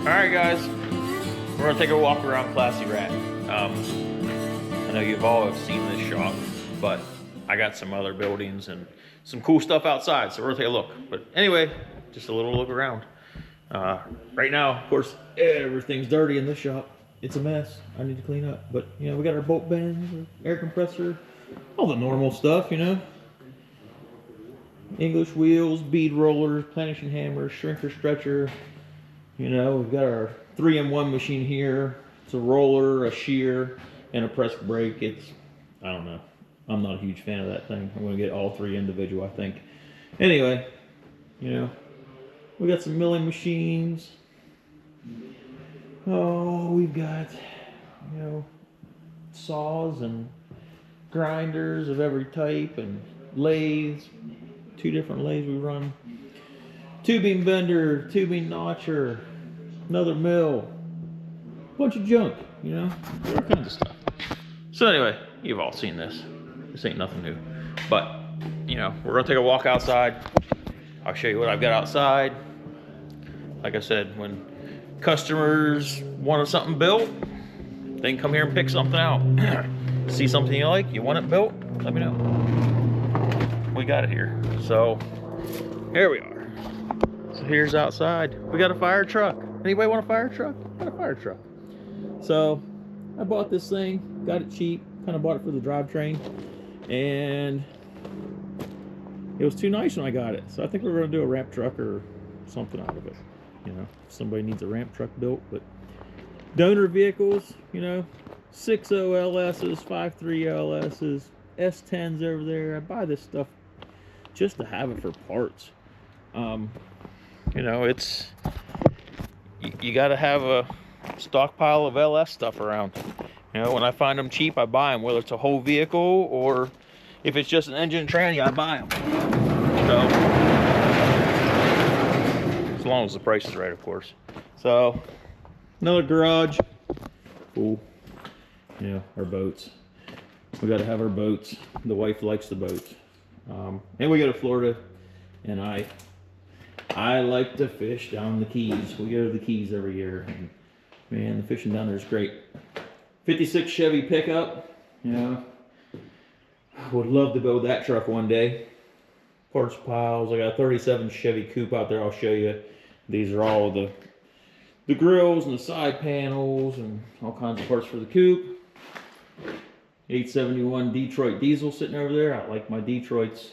Alright guys, we're gonna take a walk around Classy Rat. I know you've all have seen this shop, but I got some other buildings and some cool stuff outside, so we're gonna take a look. But anyway, just a little look around. Right now, of course, everything's dirty in this shop. It's a mess. I need to clean up. But, you know, we got our bolt bends, our air compressor, all the normal stuff, you know. English wheels, bead rollers, planishing hammers, shrinker stretcher. You know, we've got our 3-in-1 machine here. It's a roller, a shear, and a press brake. It's, I don't know. I'm not a huge fan of that thing. I'm going to get all three individual, I think. Anyway, you know, we got some milling machines. Oh, we've got, you know, saws and grinders of every type and lathes. 2 different lathes we run. Tubing bender, tubing notcher, another mill, bunch of junk, you know, all kinds of stuff. So anyway, you've all seen this. This ain't nothing new. But, you know, we're gonna take a walk outside. I'll show you what I've got outside. Like I said, when customers want something built, they can come here and pick something out. See something you like, you want it built, let me know. We got it here. So, here we are. So here's outside. We got a fire truck. Anybody want a fire truck? Got a fire truck. So I bought this thing, got it cheap, kind of bought it for the drivetrain, and it was too nice when I got it. So I think we're going to do a ramp truck or something out of it. You know, if somebody needs a ramp truck built. But donor vehicles, you know, 6.0 LSs, 5.3 LSs, S10s over there. I buy this stuff just to have it for parts. You know, it's, you got to have a stockpile of LS stuff around. You know, when I find them cheap, I buy them, whether it's a whole vehicle or if it's just an engine and tranny, I buy them. So, as long as the price is right, of course. So, another garage. Cool. Yeah, our boats. We got to have our boats. The wife likes the boats. And we go to Florida, and I like to fish down the Keys. We go to the Keys every year, and man, the fishing down there is great. 56 Chevy pickup, you know. Would love to build that truck one day. Parts piles. I got a 37 Chevy coupe out there. I'll show you. These are all the grills and the side panels and all kinds of parts for the coupe. 871 Detroit diesel sitting over there. I like my Detroits.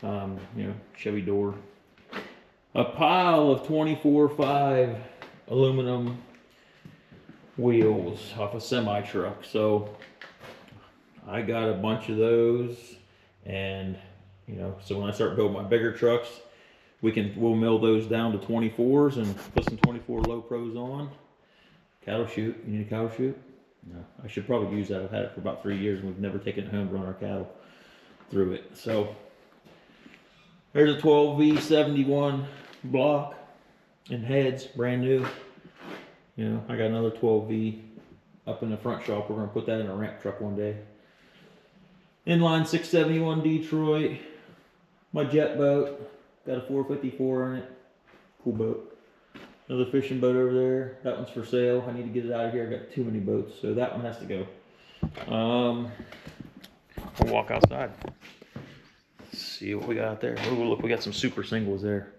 You know, Chevy door. A pile of 24.5 aluminum wheels off a semi truck. So I got a bunch of those, and you know, so when I start building my bigger trucks, we'll mill those down to 24s and put some 24 low pros on. Cattle chute. You need a cattle chute? No, I should probably use that. I've had it for about 3 years and we've never taken it home to run our cattle through it. So there's a 12V71 block and heads, brand new. You know, I got another 12V up in the front shop. We're gonna put that in a ramp truck one day. Inline 671 Detroit. My jet boat, got a 454 on it. Cool boat. Another fishing boat over there. That one's for sale. I need to get it out of here. I got too many boats, so that one has to go. We'll walk outside. Let's see what we got out there. Oh, look, we got some super singles there.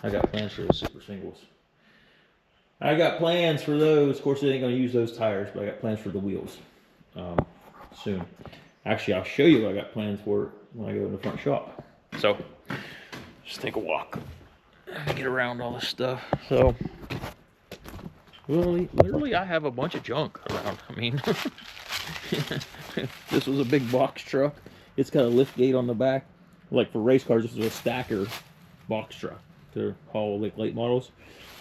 I got plans for those super singles. I got plans for those. Of course, they ain't gonna use those tires, but I got plans for the wheels soon. Actually, I'll show you what I got plans for when I go in the front shop. So, just take a walk. Get around all this stuff. So, literally, I have a bunch of junk around. I mean, this was a big box truck. It's got a lift gate on the back. Like for race cars, this is a stacker box truck to haul like late models.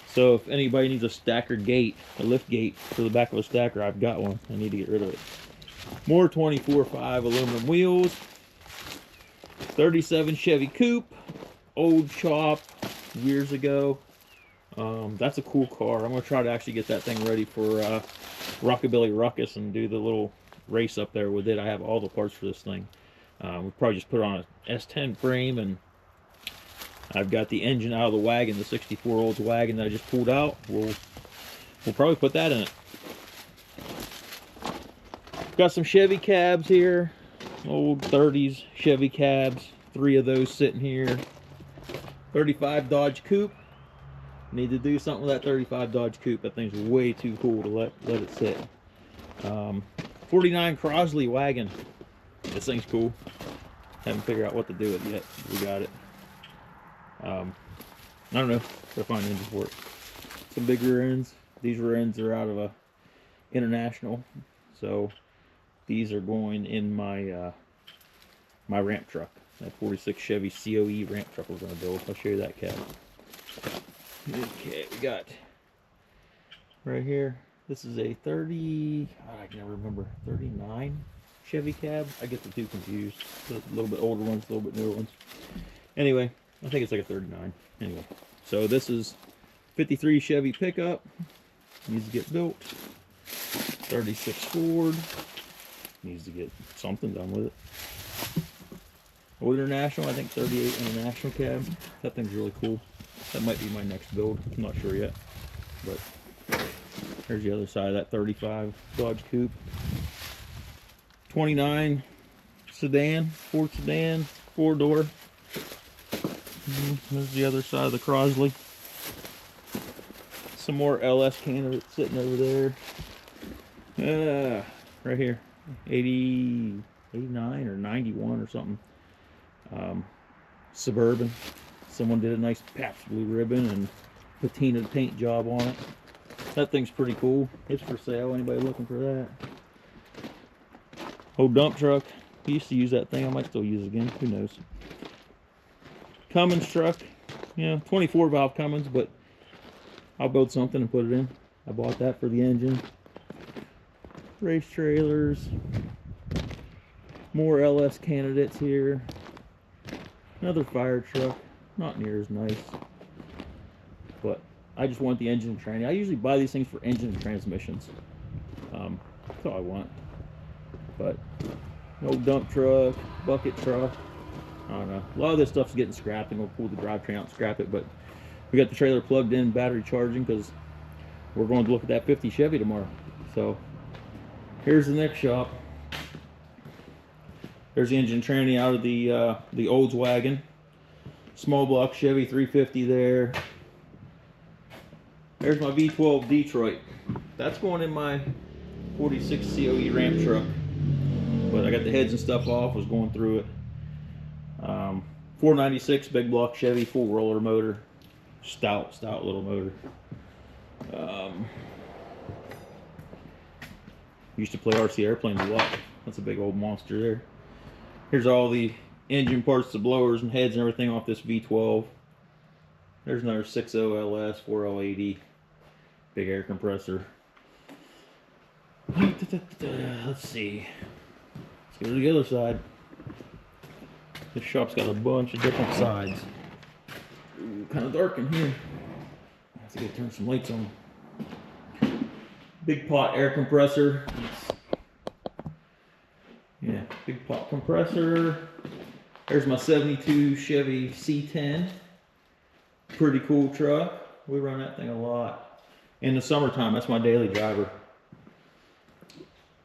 So if anybody needs a stacker gate, a lift gate for the back of a stacker, I've got one. I need to get rid of it. More 24.5 aluminum wheels. 37 Chevy coupe. Old chop years ago. That's a cool car. I'm going to try to actually get that thing ready for Rockabilly Ruckus and do the little race up there with it. I have all the parts for this thing. We'll probably just put it on a S10 frame, and I've got the engine out of the wagon, the 64 Olds wagon that I just pulled out. We'll we'll probably put that in it. Got some Chevy cabs here, old 30s Chevy cabs, 3 of those sitting here. 35 Dodge Coupe. Need to do something with that 35 Dodge Coupe. That thing's way too cool to let it sit. 49 Crosley wagon. This thing's cool. Haven't figured out what to do with it yet. We got it. I don't know. Gotta find an engine for it. Some big rear ends. These rear ends are out of a International, so these are going in my my ramp truck. That 46 Chevy COE ramp truck we're gonna build. I'll show you that cab. Okay, we got right here. This is a 30. I can never remember. 39 Chevy cab. I get the two confused. A little bit older ones, a little bit newer ones. Anyway, I think it's like a 39. Anyway, so this is 53 Chevy pickup. Needs to get built. 36 Ford. Needs to get something done with it. Old International, I think 38 International cab. That thing's really cool. That might be my next build. I'm not sure yet. But there's the other side of that 35 Dodge Coupe. 29 sedan, Ford sedan, 4-door. There's the other side of the Crosley. Some more LS candidates sitting over there. Right here. 80, 89 or 91 or something. Suburban. Someone did a nice Pabst Blue Ribbon and patina paint job on it. That thing's pretty cool. It's for sale. Anybody looking for that? Old dump truck. I used to use that thing. I might still use it again. Who knows? Cummins truck. Yeah, 24 valve Cummins, but I'll build something and put it in. I bought that for the engine. Race trailers. More LS candidates here. Another fire truck. Not near as nice. But I just want the engine and tranny. I usually buy these things for engine and transmissions. That's all I want. But no dump truck, bucket truck. I don't know. A lot of this stuff's getting scrapped, and we'll pull the drivetrain out and scrap it. But we got the trailer plugged in, battery charging, because we're going to look at that 50 Chevy tomorrow. So here's the next shop. There's the engine tranny out of the Olds wagon. Small block Chevy 350 there. There's my V12 Detroit. That's going in my 46 COE ramp truck. But I got the heads and stuff off, was going through it. 496 big block Chevy, full roller motor. Stout little motor. Used to play RC airplanes a lot. That's a big old monster there. Here's all the engine parts, the blowers and heads and everything off this V12. There's another 6.0 LS, 4L80, big air compressor. Let's see. Let's go to the other side. This shop's got a bunch of different sides. Ooh, kind of dark in here. I have to go turn some lights on. Big pot air compressor. Yeah, big pot compressor. There's my 72 Chevy C10. Pretty cool truck. We run that thing a lot. In the summertime, that's my daily driver.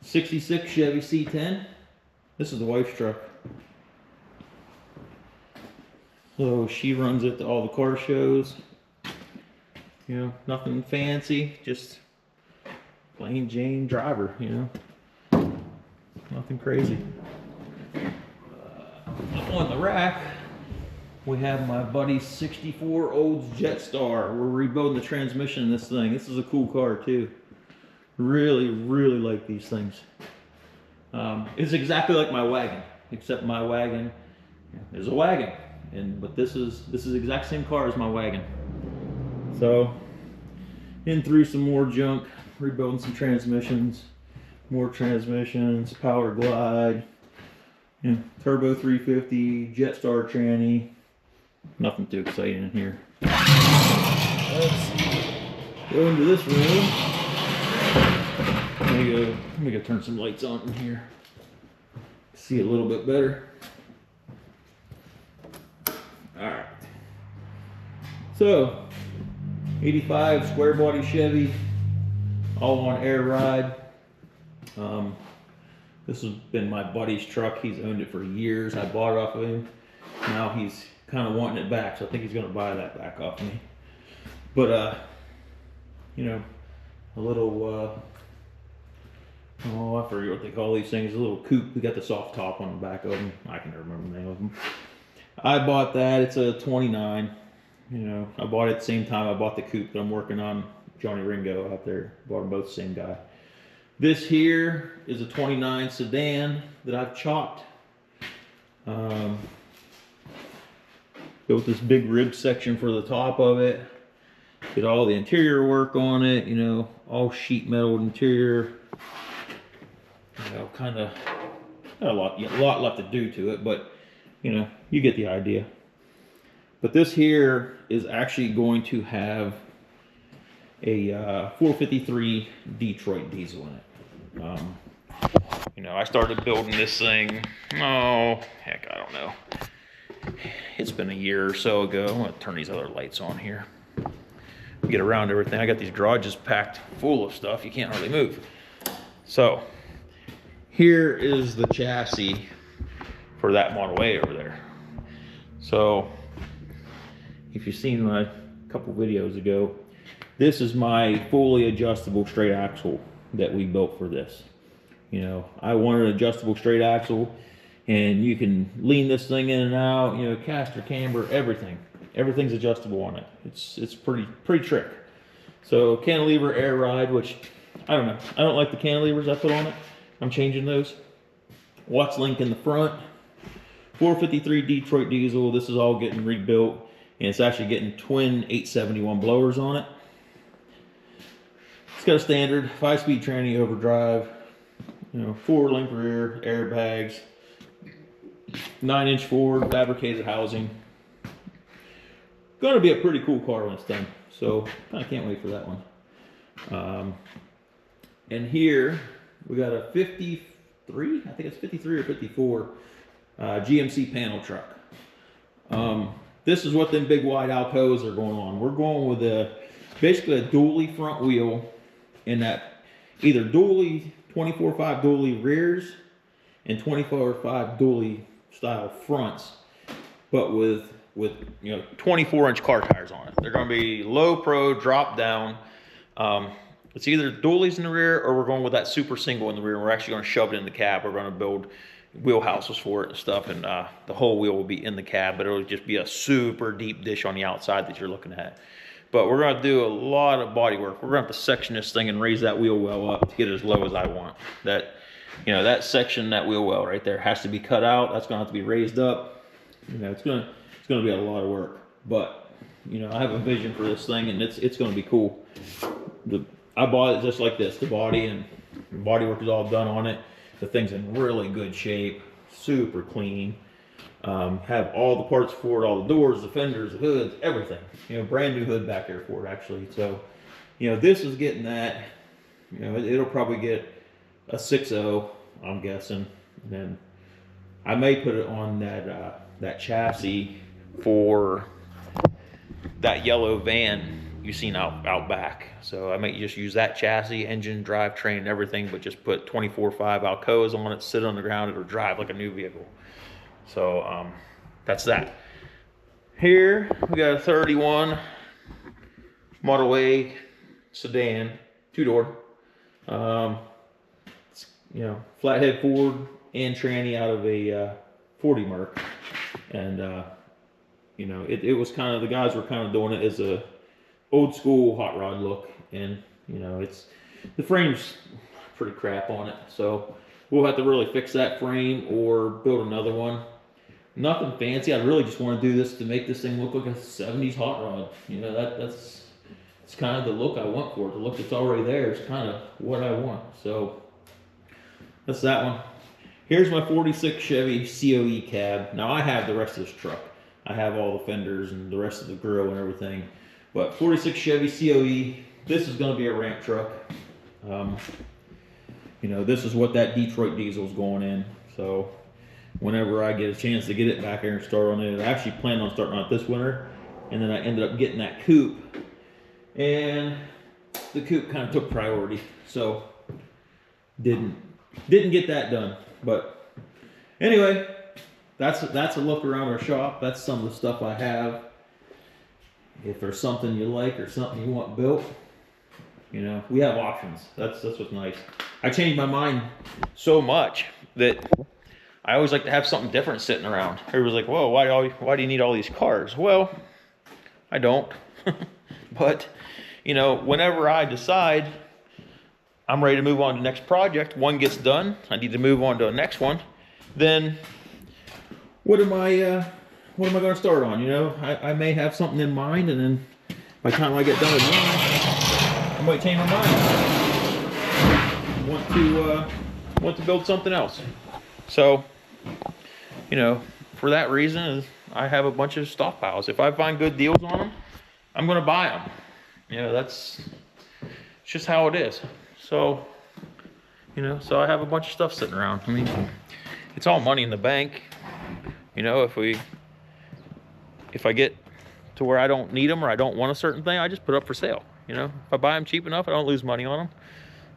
66 Chevy C10. This is the wife's truck. So she runs it to all the car shows. You know, nothing fancy, just plain Jane driver, you know. Nothing crazy. Up on the rack, we have my buddy's 64 Olds Jetstar. We're rebuilding the transmission in this thing. This is a cool car too. Really like these things. It's exactly like my wagon, except my wagon is a wagon, but this is the exact same car as my wagon. So, in through some more junk, rebuilding some transmissions, more transmissions, Power Glide, you know, Turbo 350, Jetstar tranny. Nothing too exciting in here. Let's go into this room. Let me go turn some lights on in here. See a little bit better. Alright. So, 85 square body Chevy, all on air ride. This has been my buddy's truck. He's owned it for years. I bought it off of him. Now he's kind of wanting it back, so I think he's going to buy that back off me. But you know, a little oh, I forget what they call these things. A little coupe. We got the soft top on the back of them. I can remember the name of them. I bought that. It's a 29. You know, I bought it at the same time I bought the coupe that I'm working on. Johnny Ringo out there. Bought them both the same guy. This here is a 29 sedan that I've chopped. Built this big rib section for the top of it. Did all the interior work on it, you know, all sheet metal interior. You know, kind of got a lot left to do to it, but you know, you get the idea. But this here is actually going to have a 453 Detroit diesel in it. You know, I started building this thing, oh, heck, I don't know. It's been a year or so ago. I'm gonna turn these other lights on here. Get around everything. I got these garages packed full of stuff. You can't hardly move. So, here is the chassis for that Model A over there. So, if you've seen my couple videos ago, this is my fully adjustable straight axle that we built for this. You know, I wanted an adjustable straight axle, and you can lean this thing in and out, you know, caster, camber, everything. Everything's adjustable on it. It's pretty trick. So cantilever air ride, which I don't know. I don't like the cantilevers I put on it. I'm changing those. Watts link in the front. 453 Detroit diesel. This is all getting rebuilt, and it's actually getting twin 871 blowers on it. It's got a standard 5-speed tranny overdrive, you know, 4-link rear, airbags, 9-inch Ford fabricated housing. Going to be a pretty cool car when it's done, so I can't wait for that one. And here we got a 53, I think it's 53 or 54 GMC panel truck. This is what them big wide Alcoas are going on. We're going with basically a dually front wheel, in that either dually 24/5 dually rears and 24/5 dually style fronts, but with you know 24-inch car tires on it. They're going to be low pro, drop down. It's either dualies in the rear, or we're going with that super single in the rear. We're actually going to shove it in the cab. We're going to build wheelhouses for it and stuff, and the whole wheel will be in the cab, but it'll just be a super deep dish on the outside that you're looking at. But we're going to do a lot of body work. We're going to have to section this thing and raise that wheel well up to get it as low as I want. That, you know, that section, that wheel well right there has to be cut out. That's going to have to be raised up. You know, it's going to be a lot of work. But, you know, I have a vision for this thing, and it's going to be cool. I bought it just like this. The body and the body work is all done on it. The thing's in really good shape, super clean. Have all the parts for it, all the doors, the fenders, the hoods, everything. You know, brand new hood back there for it actually. So, you know, this is getting that. You know, it'll probably get a 6.0, I'm guessing. And then I may put it on that chassis for that yellow van you've seen out back. So I might just use that chassis, engine, drivetrain, and everything, but just put 24/5 Alcoas on it, sit on the ground, it'll drive like a new vehicle. So that's that. Here we got a 31 Model A sedan, 2-door. You know, flathead Ford and tranny out of a 40 Merc, and you know, it was kind of, the guys were kind of doing it as a old school hot rod look, and you know, the frame's pretty crap on it, so we'll have to really fix that frame or build another one. Nothing fancy. I really just want to do this to make this thing look like a 70s hot rod. You know, that's kind of the look I want for it. The look that's already there is kind of what I want. So that's that one. Here's my 46 Chevy COE cab. Now I have the rest of this truck. I have all the fenders and the rest of the grill and everything. But 46 Chevy COE, this is going to be a ramp truck. You know, this is what that Detroit diesel is going in. So whenever I get a chance to get it back here and start on it, I actually planned on starting on it this winter, and then I ended up getting that coupe. And the coop kind of took priority, so didn't get that done. But anyway, that's a look around our shop. That's some of the stuff I have. If there's something you like or something you want built, you know, we have options. That's what's nice. I changed my mind so much that I always like to have something different sitting around. Everybody's like, whoa, why do you need all these cars? Well, I don't. But, you know, whenever I decide I'm ready to move on to the next project, one gets done, I need to move on to the next one, then what am I going to start on? You know, I may have something in mind, and then by the time I get done with mine, I might change my mind. Want to build something else. So, you know, for that reason, I have a bunch of stockpiles. If I find good deals on them, I'm going to buy them. You know, it's just how it is. So, you know, so I have a bunch of stuff sitting around. I mean, it's all money in the bank. You know, if I get to where I don't need them or I don't want a certain thing, I just put it up for sale. You know, if I buy them cheap enough, I don't lose money on them.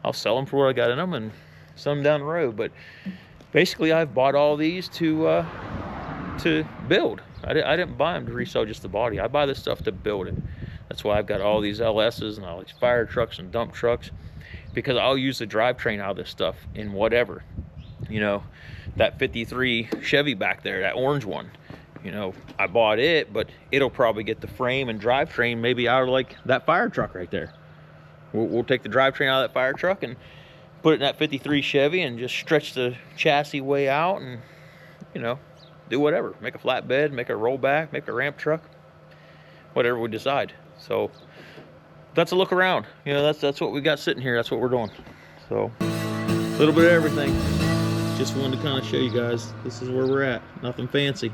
I'll sell them for what I got in them and sell them down the road. But basically, I've bought all these to build. I didn't buy them to resell just the body. I buy this stuff to build it. That's why I've got all these LSs and all these fire trucks and dump trucks, because I'll use the drivetrain out of this stuff in whatever. You know, that 53 Chevy back there, that orange one, you know, I bought it, but it'll probably get the frame and drivetrain maybe out of like that fire truck right there. We'll take the drivetrain out of that fire truck and put it in that 53 Chevy and just stretch the chassis way out and, you know, do whatever. Make a flatbed, make a rollback, make a ramp truck, whatever we decide. So that's a look around. You know, that's what we got sitting here. That's what we're doing. So a little bit of everything. Just wanted to kind of show you guys this is where we're at. Nothing fancy.